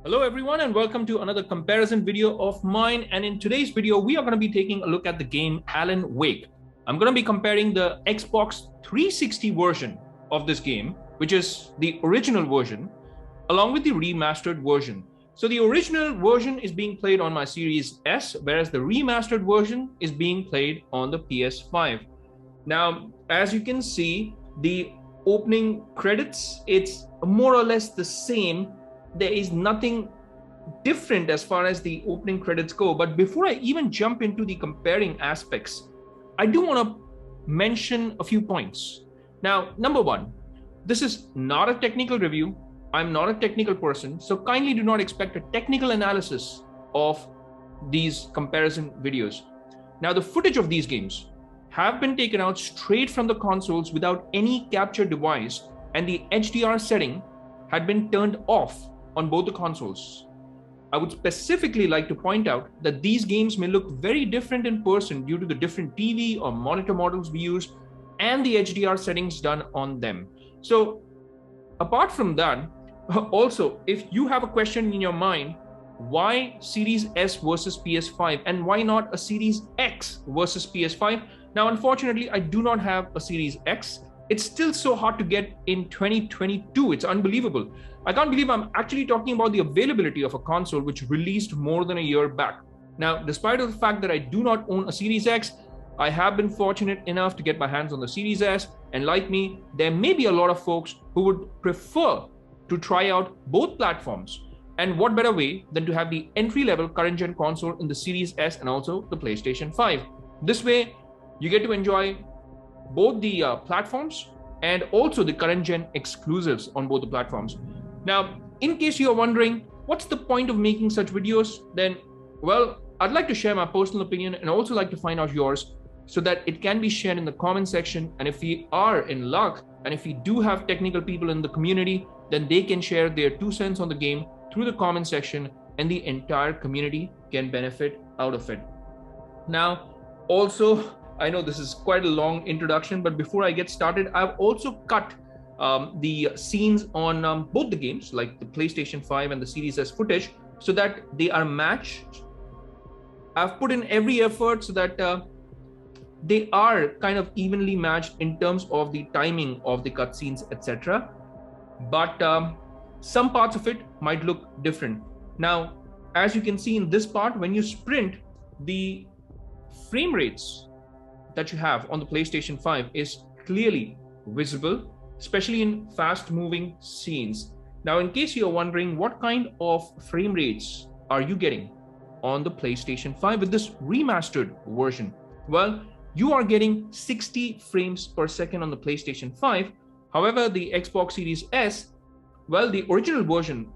Hello everyone and welcome to another comparison video of mine, and in today's video we are going to be taking a look at the game Alan Wake. I'm going to be comparing the Xbox 360 version of this game, which is the original version, along with the remastered version. So the original version is being played on my Series S, whereas the remastered version is being played on the PS5. Now, as you can see, the opening credits, it's more or less the same. There is nothing different as far as the opening credits go. But before I even jump into the comparing aspects, I do want to mention a few points. Now, number one, this is not a technical review. I'm not a technical person, so kindly do not expect a technical analysis of these comparison videos. Now, the footage of these games have been taken out straight from the consoles without any capture device, and the HDR setting had been turned off on both the consoles. I would specifically like to point out that these games may look very different in person due to the different TV or monitor models we use and the HDR settings done on them. So apart from that, also, if you have a question in your mind, why Series S versus PS5 and why not a Series X versus PS5? Now, unfortunately, I do not have a Series X. It's still so hard to get in 2022. It's unbelievable. I can't believe I'm actually talking about the availability of a console which released more than a year back. Now, despite of the fact that I do not own a Series X, I have been fortunate enough to get my hands on the Series S. And like me, there may be a lot of folks who would prefer to try out both platforms. And what better way than to have the entry-level current-gen console in the Series S and also the PlayStation 5. This way, you get to enjoy both the platforms and also the current-gen exclusives on both the platforms. Now, in case you're wondering, what's the point of making such videos? Then, well, I'd like to share my personal opinion and also like to find out yours so that it can be shared in the comment section. And if we are in luck, and if we do have technical people in the community, then they can share their 2 cents on the game through the comment section and the entire community can benefit out of it. Now, also, I know this is quite a long introduction, but before I get started, I've also cut the scenes on both the games, like the PlayStation 5 and the Series S footage, so that they are matched. I've put in every effort so that they are kind of evenly matched in terms of the timing of the cutscenes, etc. But some parts of it might look different. Now, as you can see in this part, when you sprint, the frame rates that you have on the PlayStation 5 is clearly visible, especially in fast moving scenes. Now, in case you're wondering what kind of frame rates are you getting on the PlayStation 5 with this remastered version? Well, you are getting 60 frames per second on the PlayStation 5. However, the Xbox Series S, well, the original version,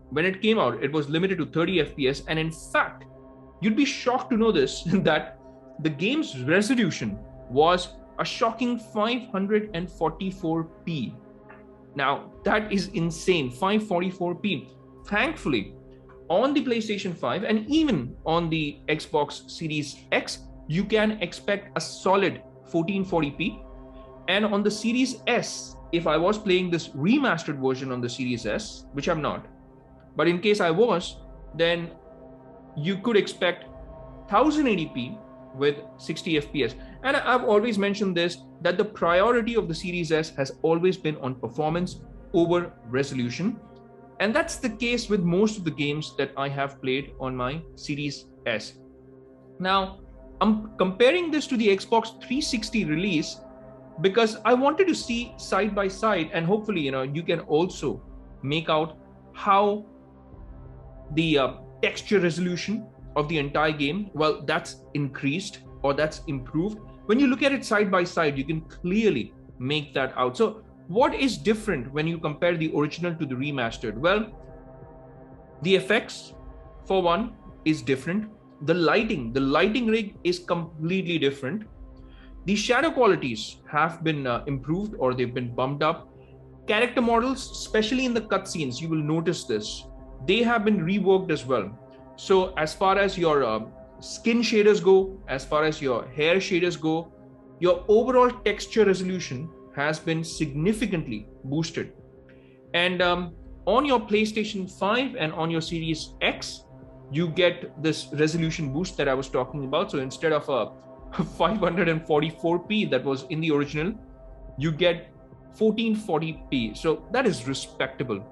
when it came out, it was limited to 30 FPS. And in fact, you'd be shocked to know this, that the game's resolution was a shocking 544p. Now, that is insane, 544p. Thankfully, on the PlayStation 5 and even on the Xbox Series X, you can expect a solid 1440p. And on the Series S, if I was playing this remastered version on the Series S, which I'm not, but in case I was, then you could expect 1080p with 60 FPS. And I've always mentioned this, that the priority of the Series S has always been on performance over resolution. And that's the case with most of the games that I have played on my Series S. Now, I'm comparing this to the Xbox 360 release because I wanted to see side by side, and hopefully, you can also make out how the texture resolution of the entire game, well, that's increased or that's improved. When you look at it side by side, you can clearly make that out. So what is different when you compare the original to the remastered? Well, the effects, for one, is different. The lighting rig is completely different. The shadow qualities have been improved or they've been bumped up. Character models, especially in the cutscenes, you will notice this. They have been reworked as well. So as far as your skin shaders go, as far as your hair shaders go, your overall texture resolution has been significantly boosted. And on your PlayStation 5 and on your Series X, you get this resolution boost that I was talking about. So instead of a 544p that was in the original, you get 1440p. So that is respectable.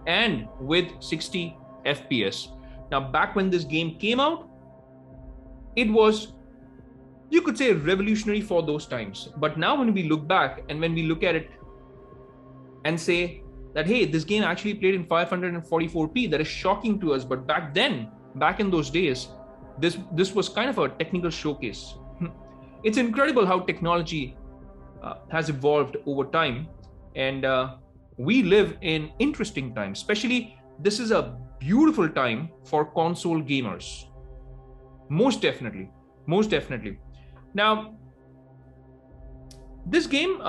And with 60 FPS. Now, back when this game came out, it was, you could say, revolutionary for those times. But now when we look back and when we look at it and say that, hey, this game actually played in 544p, that is shocking to us. But back then, back in those days, this was kind of a technical showcase. It's incredible how technology has evolved over time. And we live in interesting times. Especially, this is a beautiful time for console gamers. Most definitely. Most definitely. Now, this game,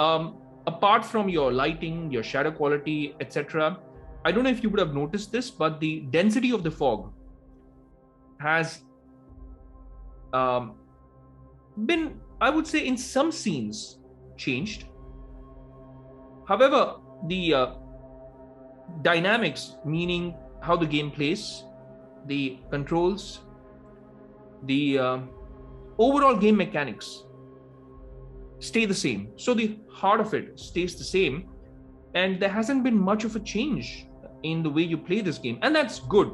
apart from your lighting, your shadow quality, etc., I don't know if you would have noticed this, but the density of the fog has been, I would say, in some scenes changed. However, the dynamics, meaning how the game plays, the controls, the overall game mechanics stay the same. So the heart of it stays the same, and there hasn't been much of a change in the way you play this game. And that's good,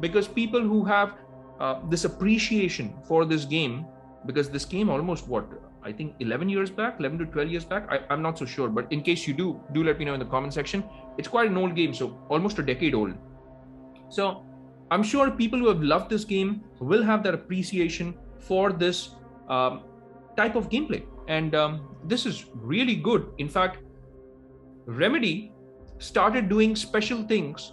because people who have this appreciation for this game, because this came almost, what, I think 11 years back, 11 to 12 years back. I'm not so sure, but in case you do let me know in the comment section. It's quite an old game, so almost a decade old. So I'm sure people who have loved this game will have that appreciation for this type of gameplay. And this is really good. In fact, Remedy started doing special things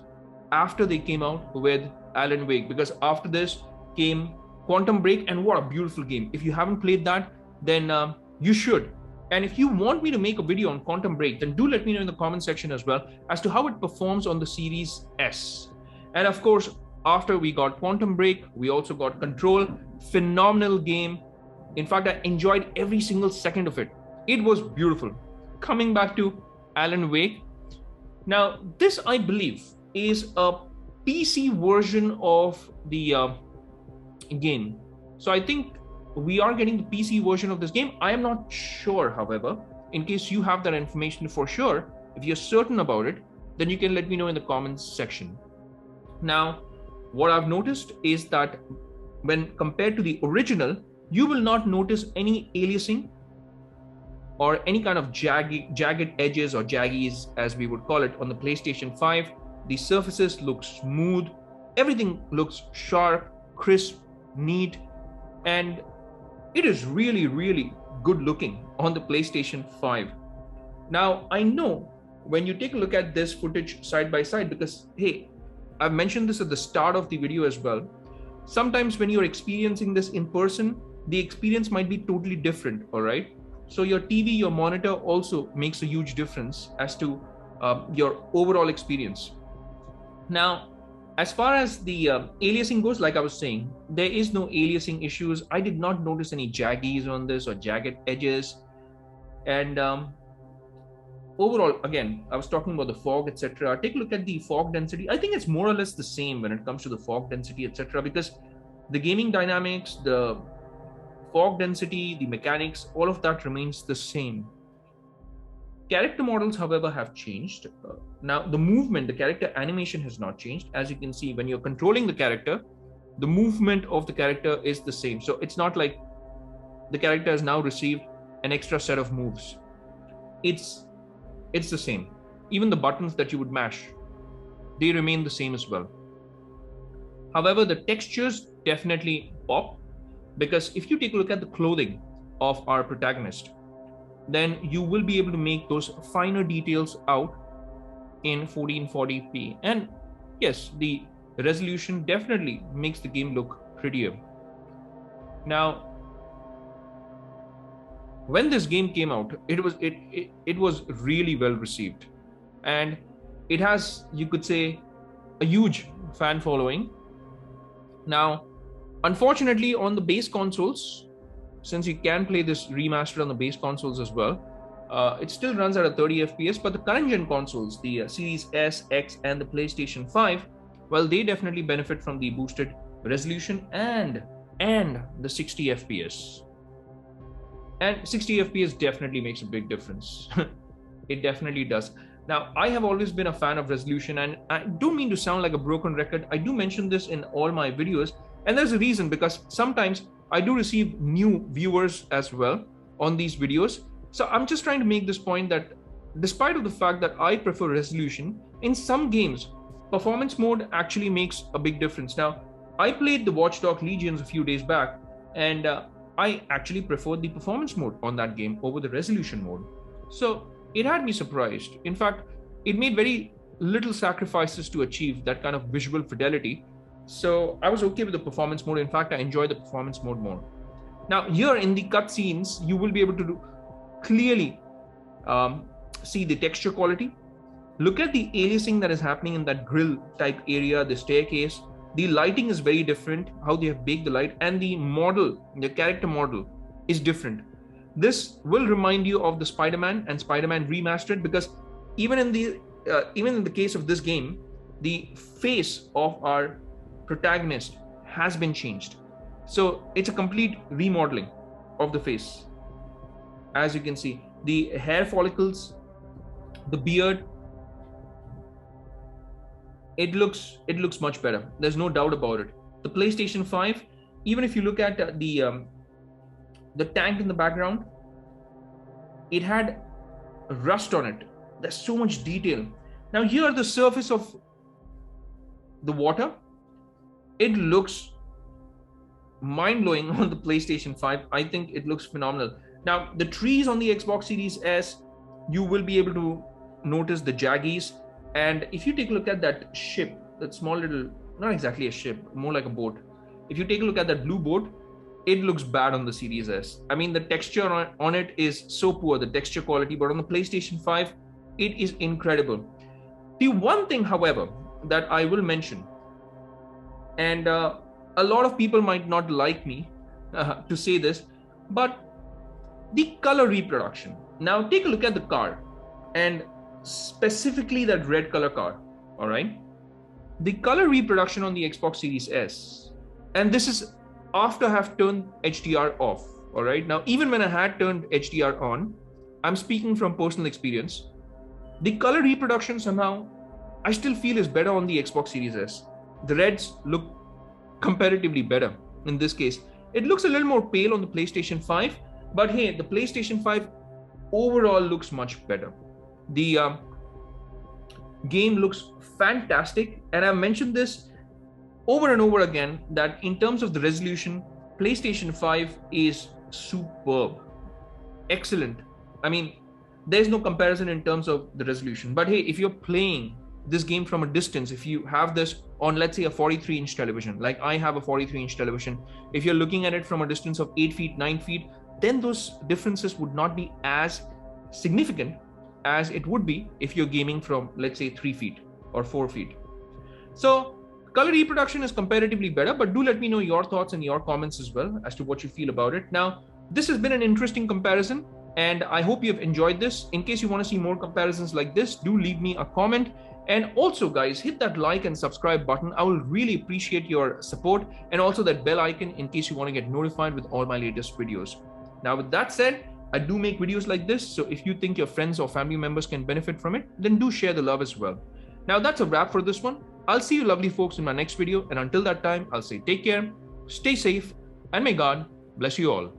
after they came out with Alan Wake, because after this came Quantum Break, and what a beautiful game. If you haven't played that, then you should. And if you want me to make a video on Quantum Break, then do let me know in the comment section as well as to how it performs on the Series S. And of course, after we got Quantum Break, we also got Control. Phenomenal game. In fact, I enjoyed every single second of it. It was beautiful. Coming back to Alan Wake. Now, this, I believe, is a PC version of the game. So I think we are getting the PC version of this game. I am not sure, however. In case you have that information for sure, if you're certain about it, then you can let me know in the comments section. Now, what I've noticed is that when compared to the original, you will not notice any aliasing or any kind of jagged edges or jaggies, as we would call it, on the PlayStation 5. The surfaces look smooth. Everything looks sharp, crisp, neat, and it is really, really good looking on the PlayStation 5. Now, I know when you take a look at this footage side by side, because, hey, I've mentioned this at the start of the video as well. Sometimes when you're experiencing this in person, the experience might be totally different, all right? So your TV, your monitor also makes a huge difference as to your overall experience. Now, as far as the aliasing goes, like I was saying, there is no aliasing issues. I did not notice any jaggies on this or jagged edges. And overall, again, I was talking about the fog, etc. Take a look at the fog density. I think it's more or less the same when it comes to the fog density, etc. Because the gaming dynamics, the fog density, the mechanics, all of that remains the same. Character models, however, have changed. Now, the movement, the character animation has not changed. As you can see, when you're controlling the character, the movement of the character is the same. So it's not like the character has now received an extra set of moves. It's the same. Even the buttons that you would mash, they remain the same as well. However, the textures definitely pop, because if you take a look at the clothing of our protagonist, then you will be able to make those finer details out in 1440p. And yes, the resolution definitely makes the game look prettier. Now, when this game came out, it was really well received, and it has, you could say, a huge fan following. Now, unfortunately, on the base consoles, since you can play this remastered on the base consoles as well, It still runs at a 30 FPS, but the current gen consoles, the Series S, X, and the PlayStation 5, well, they definitely benefit from the boosted resolution and the 60 FPS. And 60 FPS definitely makes a big difference. It definitely does. Now, I have always been a fan of resolution, and I don't mean to sound like a broken record. I do mention this in all my videos, and there's a reason, because sometimes I do receive new viewers as well on these videos. So I'm just trying to make this point that despite of the fact that I prefer resolution, in some games, performance mode actually makes a big difference. Now, I played the Watch Dogs Legions a few days back, and I actually preferred the performance mode on that game over the resolution mode. So it had me surprised. In fact, it made very little sacrifices to achieve that kind of visual fidelity. So I was okay with the performance mode. In fact, I enjoy the performance mode more. Now, here in the cutscenes, you will be able to clearly see the texture quality. Look at the aliasing that is happening in that grill type area, the staircase. The lighting is very different, how they have baked the light, and the model, the character model is different. This will remind you of the Spider-Man and Spider-Man Remastered, because even in the case of this game, the face of our protagonist has been changed. So it's a complete remodeling of the face. As you can see, the hair follicles, the beard, it looks much better. There's no doubt about it. The PlayStation 5, even if you look at the tank in the background, it had rust on it. There's so much detail. Now here, the surface of the water, it looks mind-blowing on the PlayStation 5. I think it looks phenomenal. Now, the trees on the Xbox Series S, you will be able to notice the jaggies. And if you take a look at that ship, that small little, not exactly a ship, more like a boat. If you take a look at that blue boat, it looks bad on the Series S. I mean, the texture on it is so poor, the texture quality, but on the PlayStation 5, it is incredible. The one thing, however, that I will mention, and a lot of people might not like me to say this, but the color reproduction. Now take a look at the car, and specifically that red color car, all right? The color reproduction on the Xbox Series S, and this is after I have turned HDR off, all right? Now, even when I had turned HDR on, I'm speaking from personal experience, the color reproduction somehow, I still feel is better on the Xbox Series S. The reds look comparatively better in this case. It looks a little more pale on the PlayStation 5, but hey, the PlayStation 5 overall looks much better. The game looks fantastic, and I've mentioned this over and over again that in terms of the resolution, PlayStation 5 is superb, excellent. I mean, there's no comparison in terms of the resolution. But hey, if you're playing this game from a distance, if you have this on, let's say, a 43-inch television, like I have a 43-inch television, if you're looking at it from a distance of 8 feet, 9 feet, then those differences would not be as significant as it would be if you're gaming from, let's say, 3 feet or 4 feet. So color reproduction is comparatively better, but do let me know your thoughts in your comments as well as to what you feel about it. Now, this has been an interesting comparison, and I hope you have enjoyed this. In case you want to see more comparisons like this, do leave me a comment. And also, guys, hit that like and subscribe button. I will really appreciate your support, and also that bell icon in case you want to get notified with all my latest videos. Now, with that said, I do make videos like this, so if you think your friends or family members can benefit from it, then do share the love as well. Now, that's a wrap for this one. I'll see you lovely folks in my next video, and until that time, I'll say take care, stay safe, and may God bless you all.